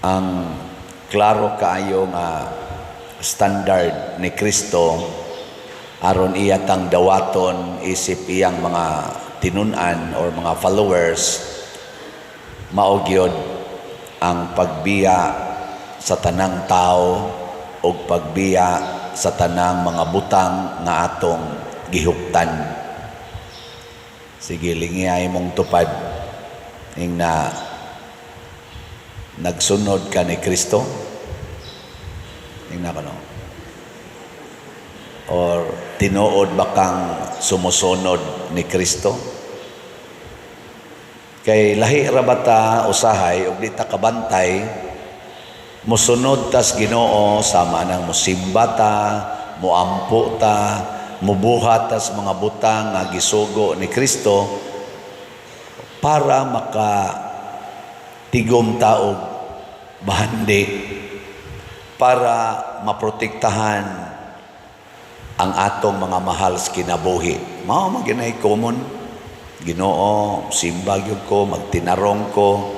ang klaro kaayo nga standard ni Kristo aron iya tang dawaton isip iyang mga tinunan or mga followers, mao gyud ang pagbiya sa tanang tao o pagbiya sa tanang mga butang nga atong gihuptan. Sige, lingiyay mong tupad ing na nagsunod ka ni Kristo. Ing na kano? Or tinuod ba kang sumusunod ni Kristo? Kay lahi ra bata usahay ug di ta kabantay musunod tas Ginoo sama nang musimba ta, muampo ta, mubuhat tas mga butang nga gisugo ni Kristo para maka tigom taog bahandi, para maprotektahan ang atong mga mahal sa kinabuhi. Mao maginay common. Ginoo, simba gyud ko, magtinarong ko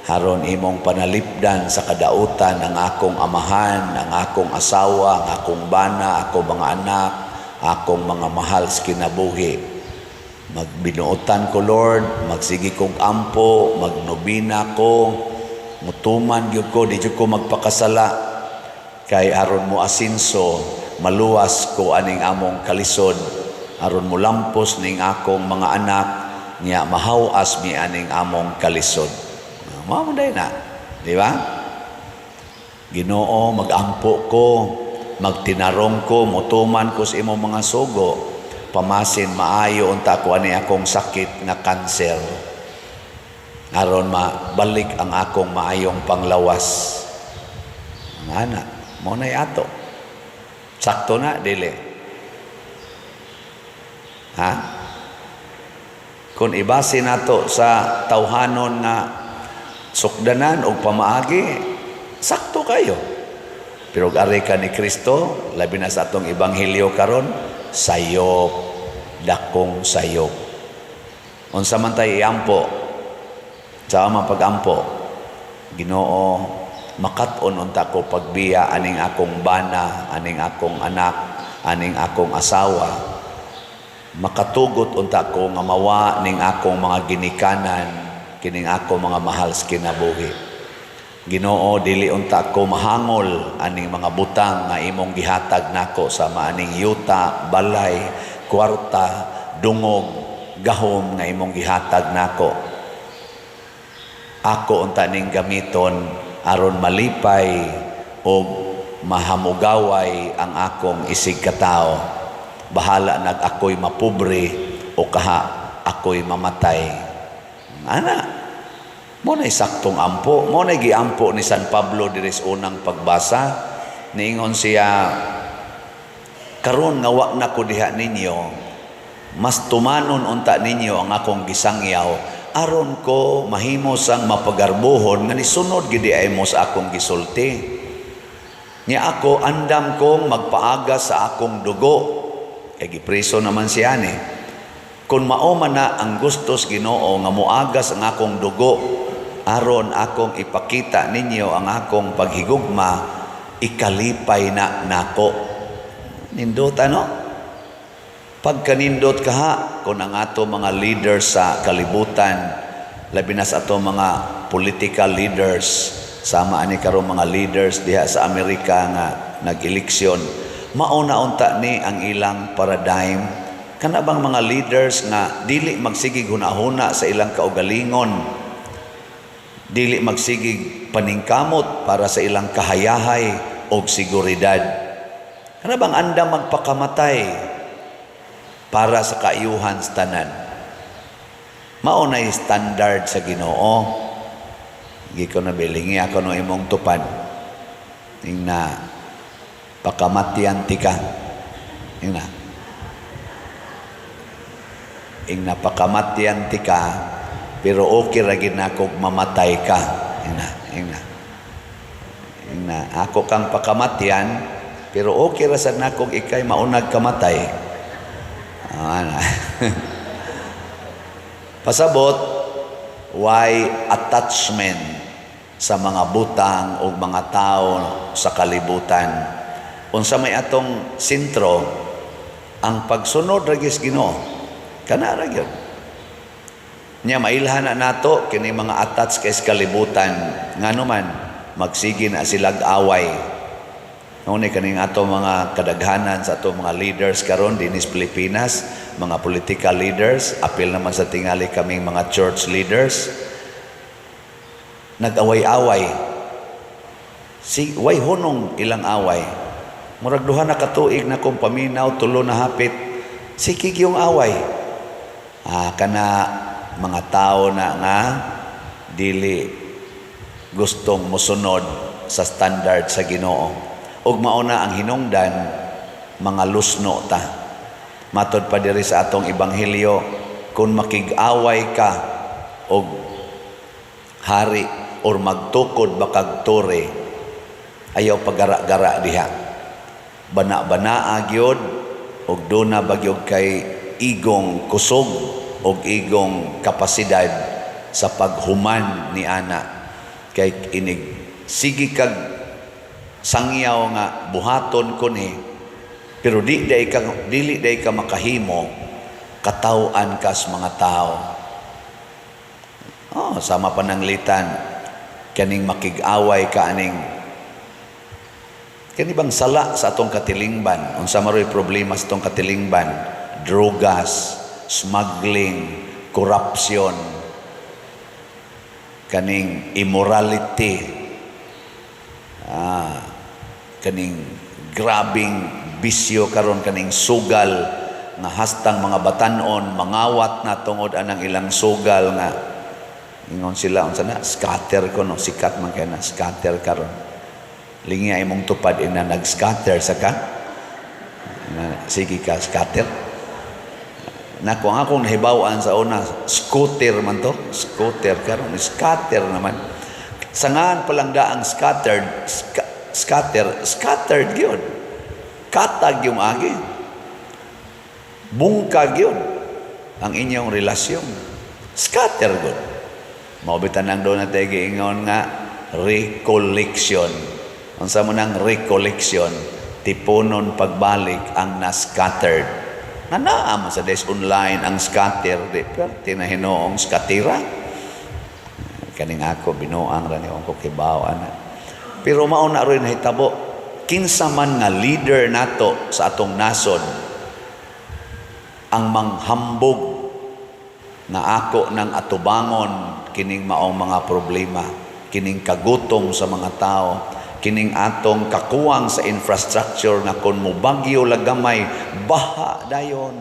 haron imong panalipdan sa kadautan ang akong amahan, ang akong asawa, ang akong bana, akong mga anak, akong mga mahal sa kinabuhi. Magbinuotan ko, Lord, magsigi kong ampo, magnobina ko, mutuman gyud ko, di gyud ko magpakasala kay aron mo asinso, maluwas ko aning among kalisod, aron mo lampos ning akong mga anak niya mahawas mi aning among kalisod. Mao man na, di ba? Ginoo, magampo ko, magtinarong ko, mutuman ko sa imong mga sugo, pamasin maayo unta ko ani akong sakit nga kanser, aron mabalik ang akong maayong panglawas. Ang anak, mo na ato. Sakto na, dili. Ha? Kung ibase nato sa tawhanon na sukdanan o pamaagi, sakto kayo. Pero ari ka ni Kristo, labi na sa atong ebanghelyo karon, sayop, dakong sayop. Unsa man tay iampo, sa amang pagampo, Ginoo, makat-on unta ko pagbiya aning akong bana, aning akong anak, aning akong asawa. Makatugot unta ko nga mawa ning akong mga ginikanan, kining akong mga mahal sa kinabuhi. Ginoo, dili unta ko mahangol aning mga butang nga imong gihatag nako sa maaning yuta, balay, kwarta, dungog, gahom nga imong gihatag nako. Ako unta ning gamiton aron malipay o mahamugaway ang akong isig katao. Bahala nag ako'y mapobre o kaha ako'y mamatay. Ana, mo na'y saktong ampo, mo na'y giampo ni San Pablo diris unang pagbasa. Niingon siya, karon nga wa na ko diha ninyo, mas tumanon unta ninyo ang akong gisangyaw, aron ko mahimo sang mapagarbuhon nga nisunod gidi ay mo sa akong gisulti. Nya ako andam kong magpaaga sa akong dugo. Kay gipreso naman siya ni. Kung mao man na ang gustos Ginoo nga muagas ang akong dugo aron akong ipakita ninyo ang akong paghigugma, ikalipay na nako. Nindot ano? Pagkanindot kaha kung ang ato mga leaders sa kalibutan, labi na sa ato mga political leaders, sama ani karong mga leaders diha sa Amerika nga nag-eleksyon, mauna unta ni ang ilang paradigm. Kana bang mga leaders nga dili magsigig hunahuna sa ilang kaugalingon, dili magsigig paningkamot para sa ilang kahayahay o seguridad. Kana bang anda magpakamatay para sa kaayuhan sa tanan. Maunay standard sa Ginoo. Gi ko na bilingi ako no imong tupad. Ing na pakamatian ti ka. Ing na pakamatian ti ka, pero okay ra gid nako mamatay ka. Ing na ako kang pakamatian, pero okay ra sad nako ikay maunag kamatay. Pasabot, why attachment sa mga butang o mga tao sa kalibutan. Unsa may atong sentro, ang pagsunod ragis Ginoo, kana ra gyud. Nya mailhan na nato kini mga attach kay sa kalibutan, ngano man magsige na silag away. Ngunit kaning ato mga kadaghanan sa ato mga leaders karon dinis Pilipinas, mga political leaders, apil naman sa tingali kaming mga church leaders, nag-away-away. Way hunong ilang away. Murag duha na katuig na kong paminaw, tulo na hapit, sikig yung away. Kana mga tao na nga dili gustong musunod sa standard sa Ginoo. Ug mauna ang hinungdan, mga lusno ta. Matod pa diri sa atong ebanghelyo, kung makig-away ka og hari or magtukod bakag tore, ayaw pagara-gara diha. Bana-banaa gyud og duna bagyog kay igong kusog og igong kapasidad sa paghuman ni ana. Kay inig sige kag sangyaw nga buhaton ko ni, pero dili day ka makahimo, kataw-an ka sa mga tao. Sama pananglitan, kaning makig-away ka aning kani bang sala sa atong katilingban. Unsa maroy problema sa atong katilingban? Drogas, smuggling, corruption, kaning immorality, kaning grabing bisyo karon, kaning sugal nga hastang mga batanon mangawat na tungod anang ilang sugal nga ingon sila unsa na scatter ko no, sikat man kay na scatter karon. Lingi ay mong tupad ina nag-scatter sa ka sige ka scatter na kung akong nahibawan sa una, scooter man to, scooter karon scatter naman. Sangan palang daang scattered gyud. Katag yung agi. Bungkag yun ang inyong relasyon. Scatter gyud. Maubitan nang doon natin giingon nga recollection. Unsa mo nang recollection? Tipunon pagbalik ang na-scattered. Nanaam sa des online ang scatter. Tinahinoong skatira. Kaning ako binuang ra ni ko kibawan. Pero mao na rin nahitabo, kinsa man nga leader nato sa atong nasod ang manghambog na ako ng atubangon kining maong mga problema, kining kagutom sa mga tao, kining atong kakuwang sa infrastructure nga kun mubagyo lagamay baha dayon,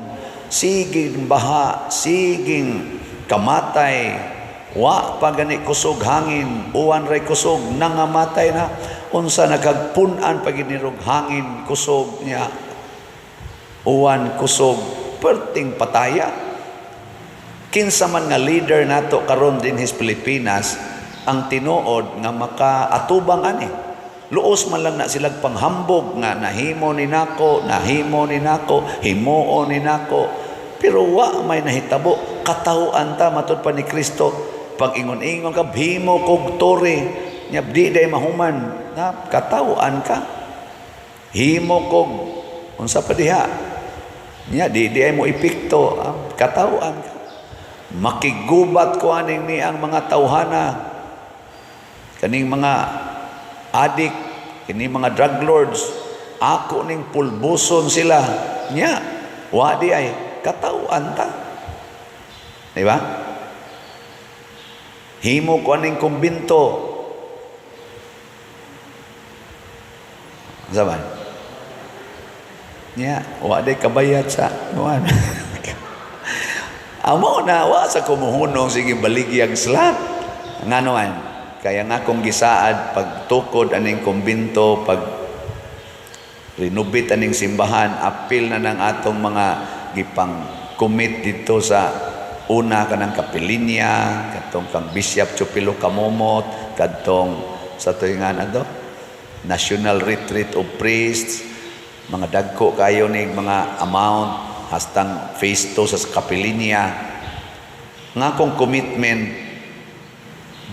siging baha, siging kamatay. Wa pa gani kusog hangin, uwan ray kusog, nangamatay na. Unsa nagagpunan paginirog hangin, kusog niya. Uwan, kusog, perting pataya. Kinsa man nga leader nato karon din his Pilipinas, ang tinuod nga makaatubang ani. Luos man lang na silag panghambog nga nahimo ni nako, himuon ni nako. Pero wa may nahitabo, katawhan ta matod pa ni Kristo. Pag ingon-ingon ka, bhimo kog tore, nya di day mahuman, na katawaan ka. Himo kog unsa pa diha? Nya di ay mo ipikto, katawaan ka. Makigubat ko aning ni ang mga tawhana, kaning mga adik, kaning mga drug lords, ako ning pulbuson sila. Nya wa di ay katawaan ta. Di ba? Himo ko aning kumbinto. Zaman. Wa day kabayad sa kuan. Amo na wa sa kumuhunong sige baligyag slat. Nganoan? Kaya nga kung gisaad pagtukod aning kumbinto, pag renubit aning simbahan, apil na ng atong mga gipang commit dito sa una kanang kapilinya, katong kang Bishop Chupilo Kamomot, katong sa tuingan ato National Retreat of Priests, mga dagko kayo ning mga amount hastang phase 2 sa kapilinya. Nga kong commitment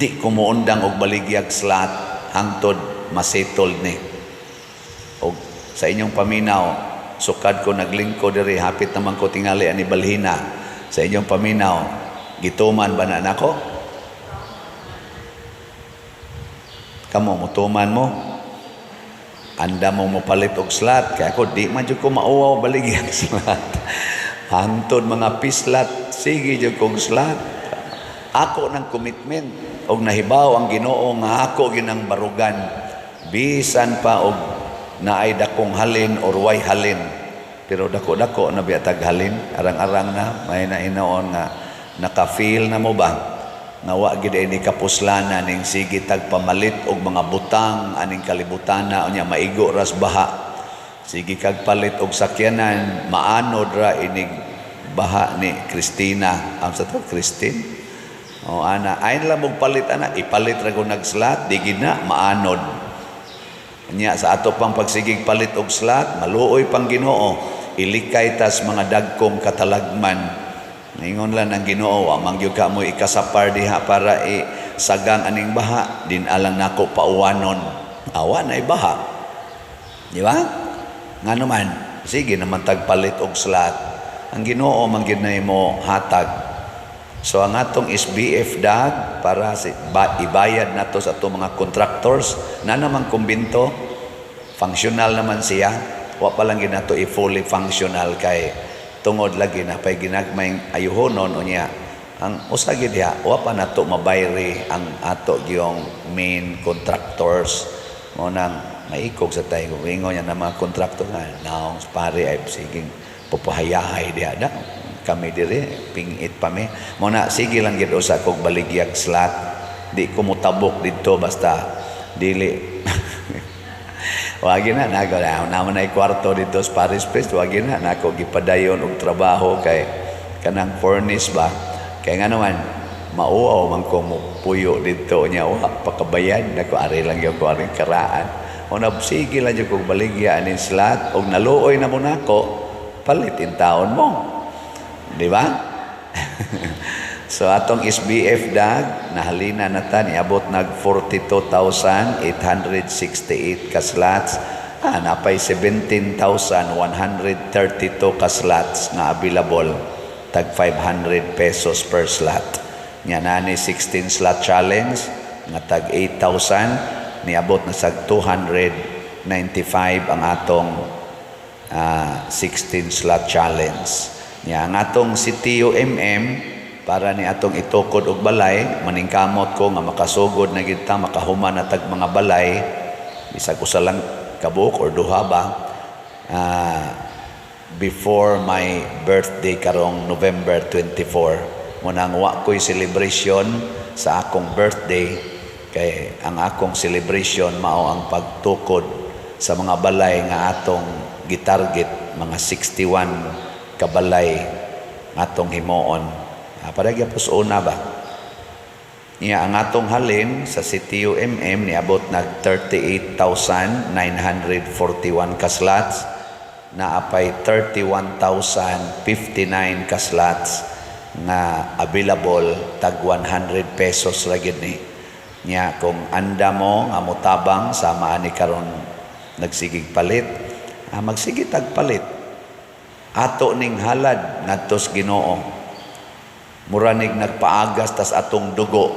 di ko muundang og baligyag slot hangtod masettled ni. Og sa inyong paminaw, sukad ko naglingkod diri, hapit naman ko tingali ani balhina. Sa inyong paminaw, gituman ba na nako? Kamo mutuman mo? Anda mo palit og slot, kaya ako di man jud ko mauwaw baligyag slot. Hangtod mga pislat, sige jud kong slot. Ako ng commitment og nahibaw ang Ginoo nga ako ginang barugan, bisan pa og naay dakong halin or way halin, pero dako-dako na biatag halin, arang-arang na may nainaon nga naka-feel na mo ba nga wa gid ini kapuslanan ning sige tag pamalit og mga butang aning kalibutana unya maigo ras baha, sige kag palit og sakyanan maanod ra inig baha ni Christina, am sa to Christine. O ana, ayon lang mong palit ana, ipalit ra ko nag-slot, di gina maanod. Nya sa ato pang pagsigig palit og slot, maluoy pang Ginoo, ilikay tas mga dagkong katalagman. Ningon lang ng Ginoo, amang gyud ka mo ikasapar diha para sagang aning baha, din alang nako pauwanon. Awa na baha. Di ba? Nga naman, sige naman tagpalit og slot. Ang Ginoo man gyud na mo hatag. So ang atong SBF dag para ibayad nato sa atong mga contractors na naman kumbinto, functional naman siya. Wa pa lang ginato i-fully functional kay tungod lagi na pay ginagmayng ayuhonon unya. Ang usa gid diha, wa pa nato mabayri ang ato gyong main contractors. Mo nang maikog sa tayo ingon niya na mga contractor nga naong pare ay siging pupahayahay diha da kami dire pingit pa mi mo na sige lang gid usa kog baligyag slot, di ko mutabok didto basta dili. Wagi na nako naman ay kwarto dito sa Paris Place, wagi na nako gipadayon og trabaho kay kanang furnace ba, kay nga naman mauaw man ko mo puyo dito nya wa pakabayad nako ari lang gyud ko aring karaan. O na sige lang jud kog baligya ani slot og naluoy na mo nako palitin taon mo. Di ba? So atong SBF dag nahalina na ta niabot nag 42,868 ka slots. Napay 17,132 ka slots nga available, tag 500 pesos per slot. Nya nani 16 slot challenge nga tag 8,000, niabot na sag 295 ang atong 16 slot challenge. Nya ang atong CTU para ni atong itukod og balay, maningkamot ko nga makasugod na gid ta makahuman na tag mga balay bisag usa lang kabuk or duha ba before my birthday karong November 24. Munang wa ko'y celebration sa akong birthday kay ang akong celebration mao ang pagtukod sa mga balay nga atong gitarget, mga 61 kabalay atong himuon. Paragya po sa una ba? Ang atong halin sa CTU niabot nag 38,941 ka slots, naapay 31,059 ka slots na available, tag 100 pesos ra gid ni. Nya kung anda mo nga mutabang sama ani karon nagsigig palit, magsige tag palit. Ato ning halad ngadto sa Ginoo. Muranig nagpaagas tas atong dugo.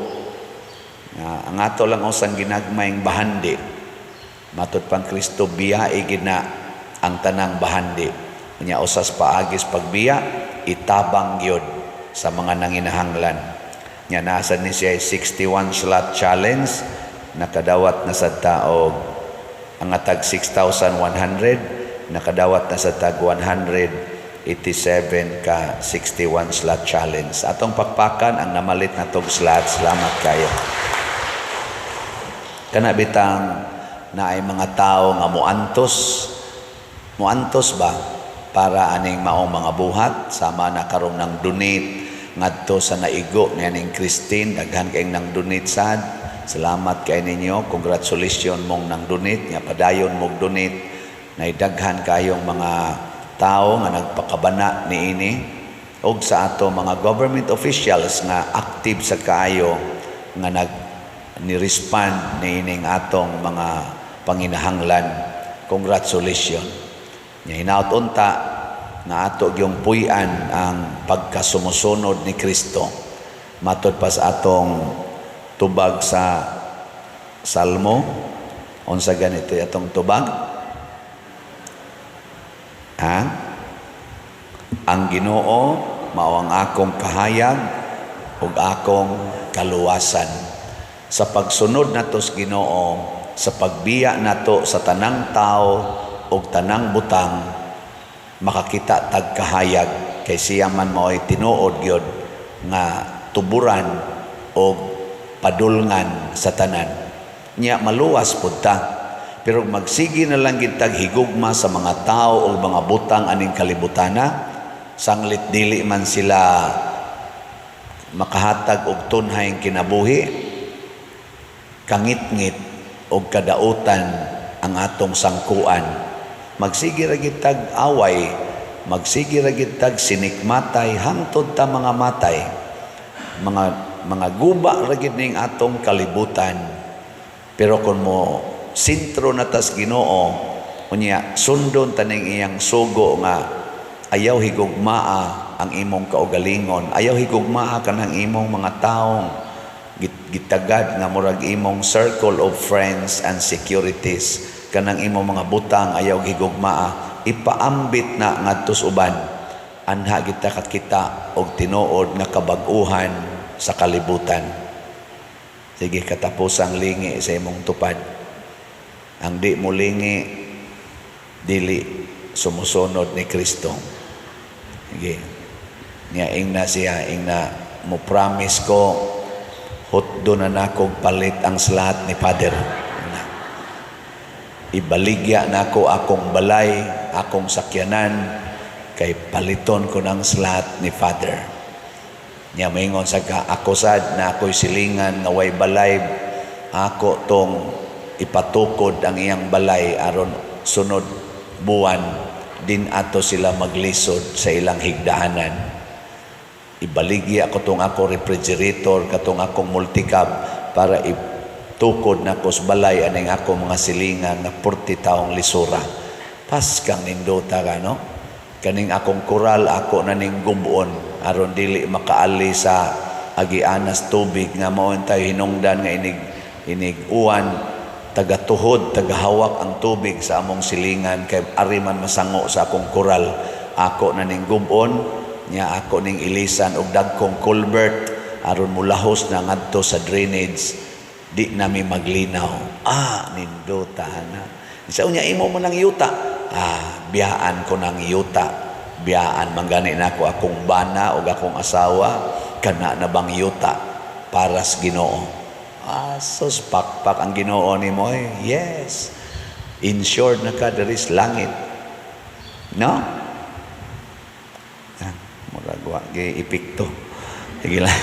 Ang ato lang usang ginagmayng bahandi. Matod pang Kristo biyae gid na ang tanang bahandi. Nya usas paagis pagbiya itabang gyud sa mga nanginahanglan. Nya nasa ni siya 61 slot challenge, nakadawat na sa taog ang atag 6,100, nakadawat na sa tag 187 ka 61 slot challenge. Atong pakpakan ang namalit na tog slot. Salamat kayo. Kana bitang na ay mga tao nga muantos ba para aning maong mga buhat, sama na karong nang donate ngadto sa naigo ni aning Christine, daghan kay nang donate sad. Salamat kay ninyo, congratulations mong nang donate, nya padayon mong donate. Naidaghan kayong mga tao nga nagpakabana niini og sa ato mga government officials nga active sa kaayo nga ni-respond ni ining atong mga panginahanglan. Congratulations. Nya hinaut unta nga ato gyung puy-an ang pagkasumusunod ni Kristo. Matod pa sa atong tubag sa Salmo, unsa ganito atong tubag? Ang Ginoo mao ang akong kahayag ug akong kaluwasan. Sa pagsunod nato sa Ginoo, sa pagbiya nato sa tanang tao ug tanang butang, makakita tag kahayag kay siya man mao'y tinuod gyud nga tuburan o padulngan sa tanan. Nya maluwas pud ta, pero magsigi na lang gid tag higugma sa mga tao o mga butang aning kalibutana, sanglit dili man sila makahatag og tunhay kinabuhi, kangit-ngit og kadautan ang atong sangkuan. Magsige ra gid tag away, magsige ra gid tag sinikmatay hangtod ta mga matay. Mga guba ra gid ning atong kalibutan. Pero kun mo sentro na tas Ginoo, unya sundon taning iyang sugo nga ayaw higugmaa ang imong kaugalingon, ayaw higugmaa kanang imong mga taong gitagad nga murag imong circle of friends and securities, kanang imong mga butang ayaw higugmaa, ipaambit na ngadto sa uban, anha kita kakita og tinuod nga kabag-uhan sa kalibutan. Sige, katapusang lingi sa imong tupad. Ang di mo lingi, dili sumusunod ni Kristo. Sige, nga ingna siya, ingna mo promise ko, hutdo na nakong palit ang slat ni Father. Ibaligya na ko akong balay, akong sakyanan, kay paliton ko ng slat ni Father. Nya maingon sa ako sad na ako'y silingan nga way balay, ako tong ipatukod ang iyang balay aron sunod buwan din ato sila maglisod sa ilang higdaanan. Ibaligya ako tong ako refrigerator, katong akong multicab para itukod na ko sa balay aning ako mga silingan na 40 taong lisura. Pas kang nindota ka, no? Kaning akong kural, ako na ning gubon aron dili makaali sa agianas tubig nga mao tayo hinungdan nga inig uwan, tagatuhod, tagahawak ang tubig sa among silingan kay ari man masango sa akong kural. Ako na ning gubon, nya ako ning ilisan og dagkong culvert aron mulahos na ngadto sa drainage, di nami maglinaw. Nindota na. Isa unya imo mo nang yuta. Biyaan ko ng yuta. Biyaan manggani na ako akong bana o akong asawa, kana na bang yuta para sa Ginoo. Sos pakpak ang Ginoo ni mo. Yes. Insured na ka, there is langit. No? Muragwa, ipikto. Sige lang.